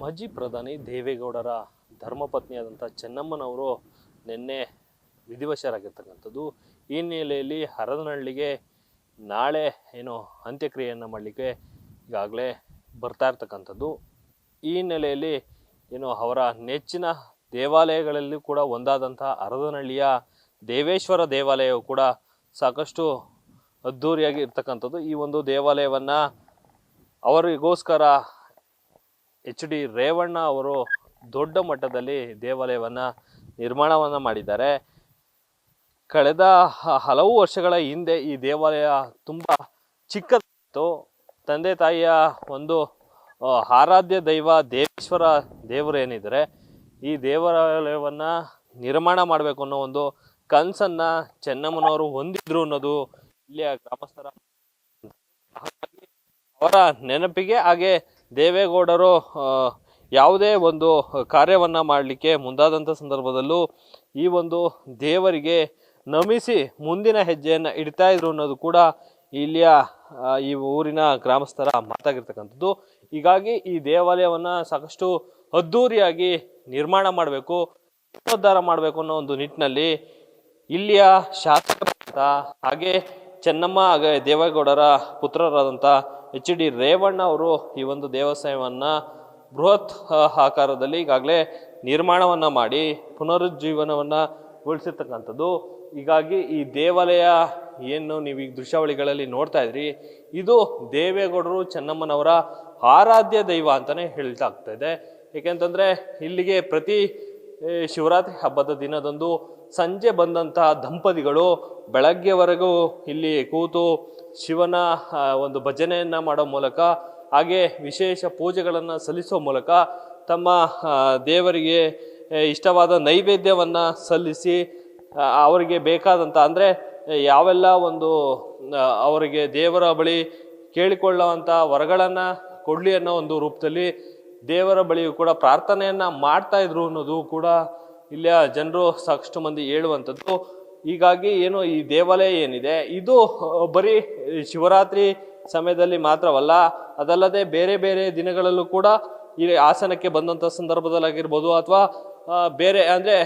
ಮಾಜಿ ಪ್ರಧಾನಿ ದೇವೇಗೌಡರ ಧರ್ಮಪತ್ನಿಯಾದಂಥ ಚೆನ್ನಮ್ಮನವರು ನಿನ್ನೆ ವಿಧಿವಶರಾಗಿರ್ತಕ್ಕಂಥದ್ದು. ಈ ಹಿನ್ನೆಲೆಯಲ್ಲಿ ಹರದನಹಳ್ಳಿಗೆ ನಾಳೆ ಅಂತ್ಯಕ್ರಿಯೆಯನ್ನು ಮಾಡಲಿಕ್ಕೆ ಈಗಾಗಲೇ ಬರ್ತಾ ಇರ್ತಕ್ಕಂಥದ್ದು. ಈ ಹಿನ್ನೆಲೆಯಲ್ಲಿ ಅವರ ನೆಚ್ಚಿನ ದೇವಾಲಯಗಳಲ್ಲಿ ಕೂಡ ಒಂದಾದಂಥ ಹರದನಹಳ್ಳಿಯ ದೇವೇಶ್ವರ ದೇವಾಲಯವು ಕೂಡ ಸಾಕಷ್ಟು ಅದ್ಧೂರಿಯಾಗಿ ಇರ್ತಕ್ಕಂಥದ್ದು. ಈ ಒಂದು ದೇವಾಲಯವನ್ನು ಅವರಿಗೋಸ್ಕರ ಎಚ್ ಡಿ ರೇವಣ್ಣ ಅವರು ದೊಡ್ಡ ಮಟ್ಟದಲ್ಲಿ ದೇವಾಲಯವನ್ನು ನಿರ್ಮಾಣವನ್ನು ಮಾಡಿದ್ದಾರೆ. ಕಳೆದ ಹಲವು ವರ್ಷಗಳ ಹಿಂದೆ ಈ ದೇವಾಲಯ ತುಂಬ ಚಿಕ್ಕದಾಗಿತ್ತು. ತಂದೆ ತಾಯಿಯ ಒಂದು ಆರಾಧ್ಯ ದೈವ ದೇವೇಶ್ವರ ದೇವರು ಏನಿದ್ದಾರೆ, ಈ ದೇವಾಲಯವನ್ನು ನಿರ್ಮಾಣ ಮಾಡಬೇಕು ಅನ್ನೋ ಒಂದು ಕನಸನ್ನು ಚೆನ್ನಮ್ಮನವರು ಹೊಂದಿದ್ರು ಅನ್ನೋದು ಇಲ್ಲಿಯ ಗ್ರಾಮಸ್ಥರ. ಅವರ ನೆನಪಿಗೆ ಹಾಗೆ ದೇವೇಗೌಡರು ಯಾವುದೇ ಒಂದು ಕಾರ್ಯವನ್ನು ಮಾಡಲಿಕ್ಕೆ ಮುಂದಾದಂಥ ಸಂದರ್ಭದಲ್ಲೂ ಈ ಒಂದು ದೇವರಿಗೆ ನಮಿಸಿ ಮುಂದಿನ ಹೆಜ್ಜೆಯನ್ನು ಇಡ್ತಾ ಇದ್ರು ಅನ್ನೋದು ಕೂಡ ಇಲ್ಲಿಯ ಈ ಊರಿನ ಗ್ರಾಮಸ್ಥರ ಮಾತಾಗಿರ್ತಕ್ಕಂಥದ್ದು. ಹೀಗಾಗಿ ಈ ದೇವಾಲಯವನ್ನು ಸಾಕಷ್ಟು ಅದ್ಧೂರಿಯಾಗಿ ನಿರ್ಮಾಣ ಮಾಡಬೇಕು, ಜೀರ್ಣೋದ್ಧಾರ ಮಾಡಬೇಕು ಅನ್ನೋ ಒಂದು ನಿಟ್ಟಿನಲ್ಲಿ ಇಲ್ಲಿಯ ಶಾಸಕರಾದಂಥ ಹಾಗೆ ಚೆನ್ನಮ್ಮ ಹಾಗೆ ದೇವೇಗೌಡರ ಪುತ್ರರಾದಂಥ ಎಚ್ ಡಿ ರೇವಣ್ಣ ಅವರು ಈ ಒಂದು ದೇವಸ್ಥಾನವನ್ನು ಬೃಹತ್ ಆಕಾರದಲ್ಲಿ ಈಗಾಗಲೇ ನಿರ್ಮಾಣವನ್ನು ಮಾಡಿ ಪುನರುಜ್ಜೀವನವನ್ನು ಗೊಳಿಸಿರ್ತಕ್ಕಂಥದ್ದು. ಹೀಗಾಗಿ ಈ ದೇವಾಲಯ ಏನು ನೀವು ಈ ದೃಶ್ಯಾವಳಿಗಳಲ್ಲಿ ನೋಡ್ತಾ ಇದ್ರಿ, ಇದು ದೇವೇಗೌಡರು ಚೆನ್ನಮ್ಮನವರ ಆರಾಧ್ಯ ದೈವ ಅಂತಲೇ ಹೇಳ್ತಾ ಆಗ್ತಾ ಇದೆ. ಏಕೆಂತಂದರೆ ಇಲ್ಲಿಗೆ ಪ್ರತಿ ಶಿವರಾತ್ರಿ ಹಬ್ಬದ ದಿನದಂದು ಸಂಜೆ ಬಂದಂತಹ ದಂಪತಿಗಳು ಬೆಳಗ್ಗೆವರೆಗೂ ಇಲ್ಲಿ ಕೂತು ಶಿವನ ಒಂದು ಭಜನೆಯನ್ನು ಮಾಡೋ ಮೂಲಕ ಹಾಗೆ ವಿಶೇಷ ಪೂಜೆಗಳನ್ನು ಸಲ್ಲಿಸೋ ಮೂಲಕ ತಮ್ಮ ದೇವರಿಗೆ ಇಷ್ಟವಾದ ನೈವೇದ್ಯವನ್ನು ಸಲ್ಲಿಸಿ ಅವರಿಗೆ ಬೇಕಾದಂಥ ಅಂದರೆ ಯಾವೆಲ್ಲ ಒಂದು ಅವರಿಗೆ ದೇವರ ಬಳಿ ಕೇಳಿಕೊಳ್ಳುವಂಥ ವರಗಳನ್ನು ಕೊಡಲಿ ಅನ್ನೋ ಒಂದು ರೂಪದಲ್ಲಿ ದೇವರ ಬಳಿಯೂ ಕೂಡ ಪ್ರಾರ್ಥನೆಯನ್ನು ಮಾಡ್ತಾ ಇದ್ರು ಅನ್ನೋದು ಕೂಡ ಇಲ್ಲಿಯ ಜನರು ಸಾಕಷ್ಟು ಮಂದಿ ಹೇಳುವಂಥದ್ದು. ಹೀಗಾಗಿ ಈ ದೇವಾಲಯ ಏನಿದೆ ಇದು ಬರೀ ಶಿವರಾತ್ರಿ ಸಮಯದಲ್ಲಿ ಮಾತ್ರವಲ್ಲ, ಅದಲ್ಲದೆ ಬೇರೆ ಬೇರೆ ದಿನಗಳಲ್ಲೂ ಕೂಡ ಈ ಆಸನಕ್ಕೆ ಬಂದಂಥ ಸಂದರ್ಭದಲ್ಲಾಗಿರ್ಬೋದು ಅಥವಾ ಬೇರೆ ಅಂದರೆ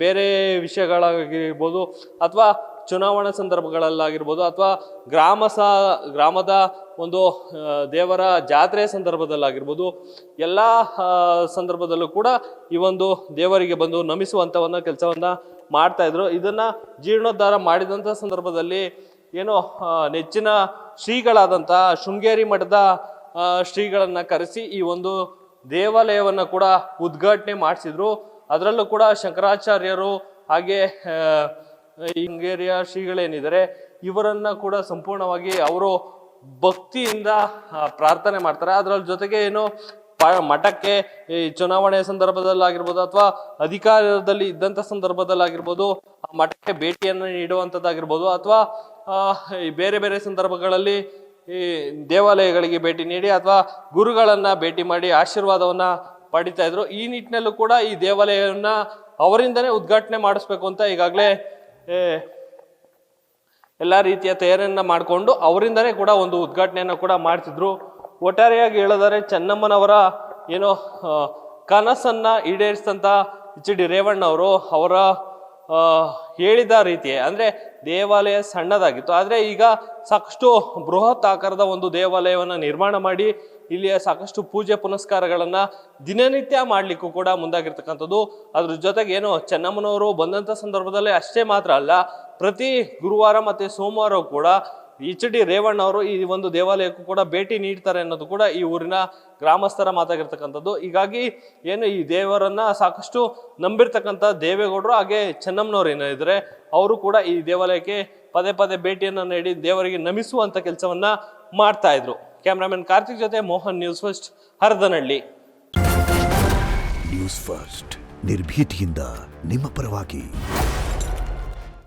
ಬೇರೆ ವಿಷಯಗಳಾಗಿರ್ಬೋದು ಅಥವಾ ಚುನಾವಣಾ ಸಂದರ್ಭಗಳಲ್ಲಾಗಿರ್ಬೋದು ಅಥವಾ ಗ್ರಾಮದ ಒಂದು ದೇವರ ಜಾತ್ರೆ ಸಂದರ್ಭದಲ್ಲಾಗಿರ್ಬೋದು ಎಲ್ಲ ಸಂದರ್ಭದಲ್ಲೂ ಕೂಡ ಈ ಒಂದು ದೇವರಿಗೆ ಬಂದು ನಮಿಸುವಂಥವನ್ನ ಕೆಲಸವನ್ನು ಮಾಡ್ತಾಯಿದ್ರು. ಇದನ್ನು ಜೀರ್ಣೋದ್ಧಾರ ಮಾಡಿದಂಥ ಸಂದರ್ಭದಲ್ಲಿ ನೆಚ್ಚಿನ ಶ್ರೀಗಳಾದಂಥ ಶೃಂಗೇರಿ ಮಠದ ಶ್ರೀಗಳನ್ನು ಕರೆಸಿ ಈ ಒಂದು ದೇವಾಲಯವನ್ನು ಕೂಡ ಉದ್ಘಾಟನೆ ಮಾಡಿಸಿದ್ರು. ಅದರಲ್ಲೂ ಕೂಡ ಶಂಕರಾಚಾರ್ಯರು ಹಾಗೆ ಶೃಂಗೇರಿಯ ಶ್ರೀಗಳೇನಿದ್ದಾರೆ ಇವರನ್ನ ಕೂಡ ಸಂಪೂರ್ಣವಾಗಿ ಅವರು ಭಕ್ತಿಯಿಂದ ಪ್ರಾರ್ಥನೆ ಮಾಡ್ತಾರೆ. ಅದರ ಜೊತೆಗೆ ಮಠಕ್ಕೆ ಈ ಚುನಾವಣೆ ಸಂದರ್ಭದಲ್ಲಾಗಿರ್ಬೋದು ಅಥವಾ ಅಧಿಕಾರದಲ್ಲಿ ಇದ್ದಂಥ ಸಂದರ್ಭದಲ್ಲಾಗಿರ್ಬೋದು ಆ ಮಠಕ್ಕೆ ಭೇಟಿಯನ್ನು ನೀಡುವಂಥದ್ದಾಗಿರ್ಬೋದು ಅಥವಾ ಬೇರೆ ಬೇರೆ ಸಂದರ್ಭಗಳಲ್ಲಿ ಈ ದೇವಾಲಯಗಳಿಗೆ ಭೇಟಿ ನೀಡಿ ಅಥವಾ ಗುರುಗಳನ್ನ ಭೇಟಿ ಮಾಡಿ ಆಶೀರ್ವಾದವನ್ನ ಪಡಿತಾ ಇದ್ರು. ಈ ನಿಟ್ಟಿನಲ್ಲೂ ಕೂಡ ಈ ದೇವಾಲಯವನ್ನ ಅವರಿಂದನೇ ಉದ್ಘಾಟನೆ ಮಾಡಿಸ್ಬೇಕು ಅಂತ ಈಗಾಗಲೇ ಎಲ್ಲ ರೀತಿಯ ತಯಾರಿಯನ್ನ ಮಾಡಿಕೊಂಡು ಅವರಿಂದನೇ ಕೂಡ ಒಂದು ಉದ್ಘಾಟನೆಯನ್ನು ಕೂಡ ಮಾಡ್ತಿದ್ರು. ಒಟ್ಟಾರೆಯಾಗಿ ಹೇಳಿದರೆ ಚೆನ್ನಮ್ಮನವರ ಕನಸನ್ನ ಈಡೇರಿಸಿದಂಥ ಎಚ್ ಡಿ ರೇವಣ್ಣ ಅವರು ಅವರ ಹೇಳಿದ ರೀತಿ ಅಂದರೆ ದೇವಾಲಯ ಸಣ್ಣದಾಗಿತ್ತು, ಆದರೆ ಈಗ ಸಾಕಷ್ಟು ಬೃಹತ್ ಆಕಾರದ ಒಂದು ದೇವಾಲಯವನ್ನು ನಿರ್ಮಾಣ ಮಾಡಿ ಇಲ್ಲಿಯ ಸಾಕಷ್ಟು ಪೂಜೆ ಪುನಸ್ಕಾರಗಳನ್ನು ದಿನನಿತ್ಯ ಮಾಡಲಿಕ್ಕೂ ಕೂಡ ಮುಂದಾಗಿರ್ತಕ್ಕಂಥದ್ದು. ಅದ್ರ ಜೊತೆಗೆ ಚೆನ್ನಮ್ಮನವರು ಬಂದಂಥ ಸಂದರ್ಭದಲ್ಲಿ ಅಷ್ಟೇ ಮಾತ್ರ ಅಲ್ಲ, ಪ್ರತಿ ಗುರುವಾರ ಮತ್ತು ಸೋಮವಾರ ಕೂಡ ಎಚ್ ಡಿ ರೇವಣ್ಣ ಅವರು ಈ ಒಂದು ದೇವಾಲಯಕ್ಕೂ ಕೂಡ ಭೇಟಿ ನೀಡ್ತಾರೆ ಅನ್ನೋದು ಕೂಡ ಈ ಊರಿನ ಗ್ರಾಮಸ್ಥರ ಮಾತಾಗಿರ್ತಕ್ಕಂಥದ್ದು. ಹೀಗಾಗಿ ಈ ದೇವರನ್ನ ಸಾಕಷ್ಟು ನಂಬಿರ್ತಕ್ಕಂಥ ದೇವೇಗೌಡರು ಹಾಗೆ ಚೆನ್ನಮ್ಮನವ್ರು ಏನಿದ್ರೆ ಅವರು ಕೂಡ ಈ ದೇವಾಲಯಕ್ಕೆ ಪದೇ ಪದೇ ಭೇಟಿಯನ್ನು ನೀಡಿ ದೇವರಿಗೆ ನಮಿಸುವಂತ ಕೆಲಸವನ್ನ ಮಾಡ್ತಾ ಇದ್ರು. ಕ್ಯಾಮ್ರಾಮನ್ ಕಾರ್ತಿಕ್ ಜೊತೆ Mohan, news first, Haradanahalli. News first ನಿರ್ಭೀತಿಯಿಂದ ನಿಮ್ಮ ಪರವಾಗಿ.